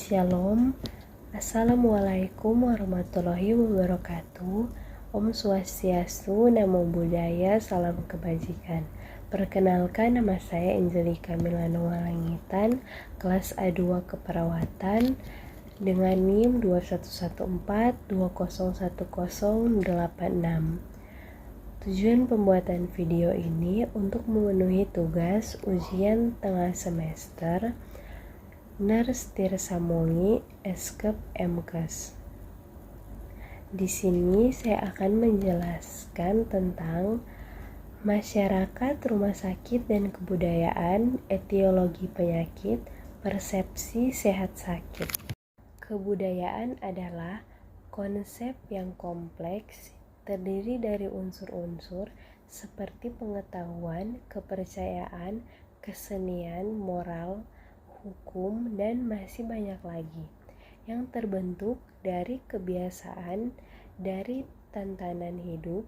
Shalom, Assalamualaikum warahmatullahi wabarakatuh. Om Swastiastu, Namo Buddhaya, Salam Kebajikan. Perkenalkan, nama saya Angelika Milano Walangitan, kelas A2 Keperawatan dengan NIM 2114201086. Tujuan pembuatan video ini untuk memenuhi tugas ujian tengah semester Nurse Tirsamongi Eskep MKes. Di sini saya akan menjelaskan tentang masyarakat, rumah sakit dan kebudayaan, etiologi penyakit, persepsi sehat sakit. Kebudayaan adalah konsep yang kompleks, terdiri dari unsur-unsur seperti pengetahuan, kepercayaan, kesenian, moral, hukum, dan masih banyak lagi yang terbentuk dari kebiasaan, dari tantangan hidup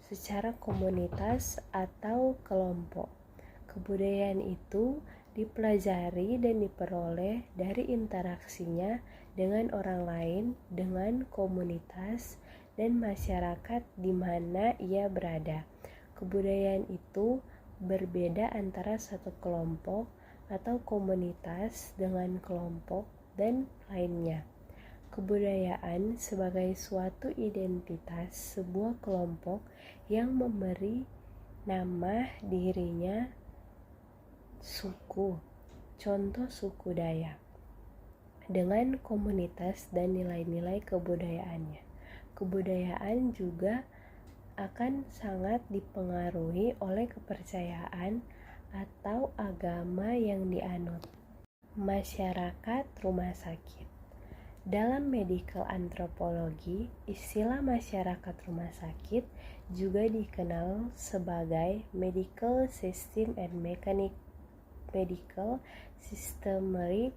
secara komunitas atau kelompok. Kebudayaan itu dipelajari dan diperoleh dari interaksinya dengan orang lain, dengan komunitas dan masyarakat di mana ia berada. Kebudayaan itu berbeda antara satu kelompok atau komunitas dengan kelompok dan lainnya. Kebudayaan sebagai suatu identitas sebuah kelompok yang memberi nama dirinya suku, contoh suku Dayak, dengan komunitas dan nilai-nilai kebudayaannya. Kebudayaan juga akan sangat dipengaruhi oleh kepercayaan atau agama yang dianut. Masyarakat, rumah sakit. Dalam medical anthropology, istilah masyarakat rumah sakit juga dikenal sebagai medical system and medical systematic,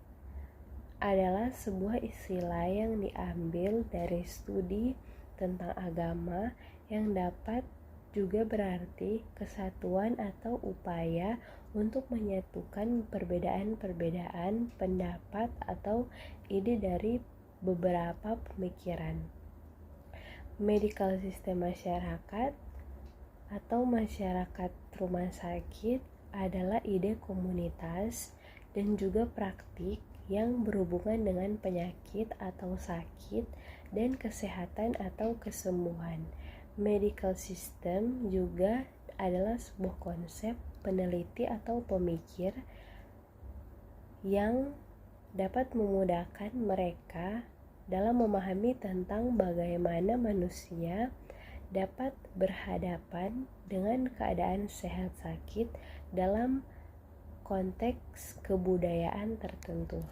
adalah sebuah istilah yang diambil dari studi tentang agama yang dapat juga berarti kesatuan atau upaya untuk menyatukan perbedaan-perbedaan pendapat atau ide dari beberapa pemikiran. Medical system masyarakat atau masyarakat rumah sakit adalah ide komunitas dan juga praktik yang berhubungan dengan penyakit atau sakit dan kesehatan atau kesembuhan. Medical system juga adalah sebuah konsep peneliti atau pemikir yang dapat memudahkan mereka dalam memahami tentang bagaimana manusia dapat berhadapan dengan keadaan sehat sakit dalam konteks kebudayaan tertentu.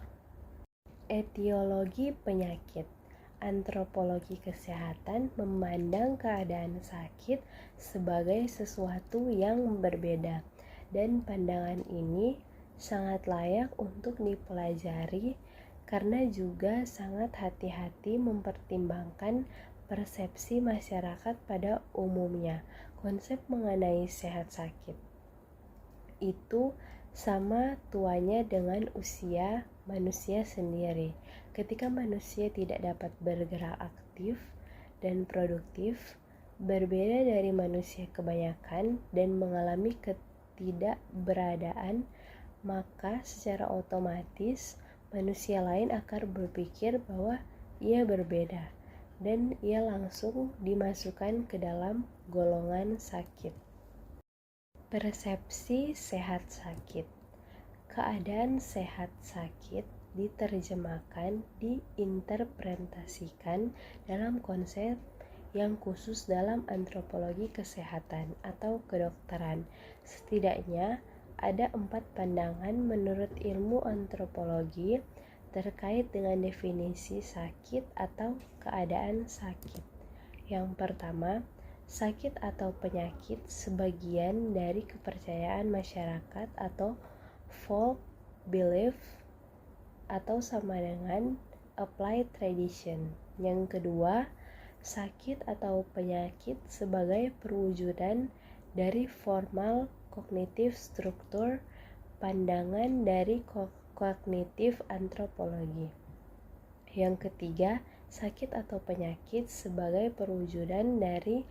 Etiologi penyakit. Antropologi kesehatan memandang keadaan sakit sebagai sesuatu yang berbeda, dan pandangan ini sangat layak untuk dipelajari karena juga sangat hati-hati mempertimbangkan persepsi masyarakat pada umumnya. Konsep mengenai sehat sakit itu sama tuanya dengan usia manusia sendiri. Ketika manusia tidak dapat bergerak aktif dan produktif, berbeda dari manusia kebanyakan dan mengalami ketidakberadaan, maka secara otomatis manusia lain akan berpikir bahwa ia berbeda dan ia langsung dimasukkan ke dalam golongan sakit. Persepsi sehat sakit. Keadaan sehat sakit diterjemahkan, diinterpretasikan dalam konsep yang khusus dalam antropologi kesehatan atau kedokteran. Setidaknya ada 4 pandangan menurut ilmu antropologi terkait dengan definisi sakit atau keadaan sakit. Yang pertama, sakit atau penyakit sebagian dari kepercayaan masyarakat atau folk belief atau sama dengan applied tradition. Yang kedua, sakit atau penyakit sebagai perwujudan dari formal kognitif struktur pandangan dari kognitif antropologi. Yang ketiga, sakit atau penyakit sebagai perwujudan dari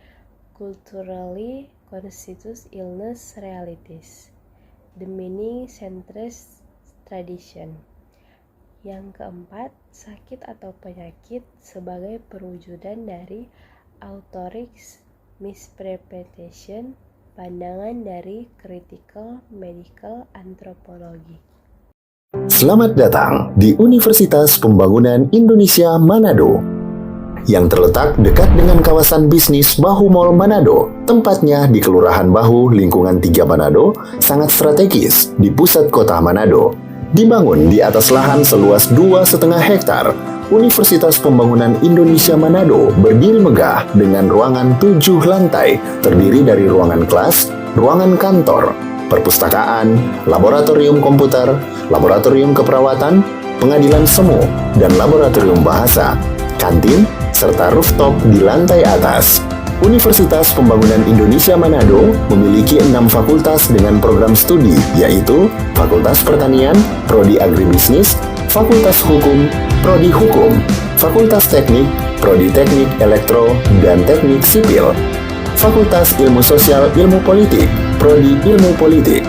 culturally constituted illness realities, the meaning centers tradition. Yang keempat, sakit atau penyakit sebagai perwujudan dari authoric misrepresentation, pandangan dari critical medical anthropology. Selamat datang di Universitas Pembangunan Indonesia Manado yang terletak dekat dengan kawasan bisnis Bahu Mall Manado. Tempatnya di Kelurahan Bahu, lingkungan 3 Manado, sangat strategis di pusat kota Manado. Dibangun di atas lahan seluas 2,5 hektar, Universitas Pembangunan Indonesia Manado berdiri megah dengan ruangan 7 lantai, terdiri dari ruangan kelas, ruangan kantor, perpustakaan, laboratorium komputer, laboratorium keperawatan, pengadilan semu, dan laboratorium bahasa, kantin, serta rooftop di lantai atas. Universitas Pembangunan Indonesia Manado memiliki 6 fakultas dengan program studi, yaitu Fakultas Pertanian, Prodi Agribisnis, Fakultas Hukum, Prodi Hukum, Fakultas Teknik, Prodi Teknik Elektro dan Teknik Sipil, Fakultas Ilmu Sosial Ilmu Politik, Prodi Ilmu Politik,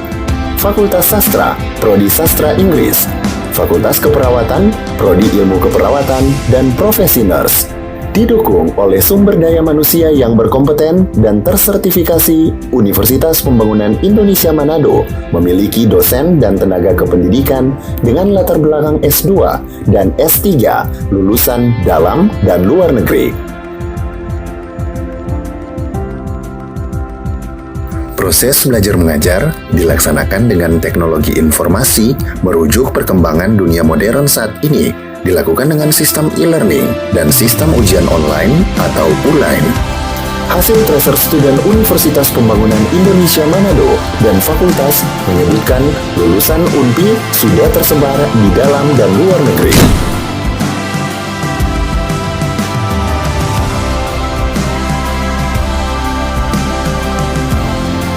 Fakultas Sastra, Prodi Sastra Inggris, Fakultas Keperawatan, Prodi Ilmu Keperawatan, dan Profesi Nurse. Didukung oleh sumber daya manusia yang berkompeten dan tersertifikasi, Universitas Pembangunan Indonesia Manado memiliki dosen dan tenaga kependidikan dengan latar belakang S2 dan S3 lulusan dalam dan luar negeri. Proses belajar mengajar dilaksanakan dengan teknologi informasi merujuk perkembangan dunia modern saat ini, dilakukan dengan sistem e-learning dan sistem ujian online atau ULAIN. Hasil tracer student Universitas Pembangunan Indonesia Manado dan fakultas menyebutkan lulusan UNPI sudah tersebar di dalam dan luar negeri.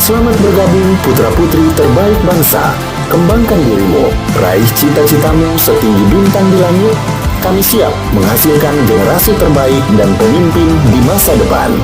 Selamat bergabung putra-putri terbaik bangsa. Kembangkan dirimu, raih cita-citamu setinggi bintang di langit. Kami siap menghasilkan generasi terbaik dan pemimpin di masa depan.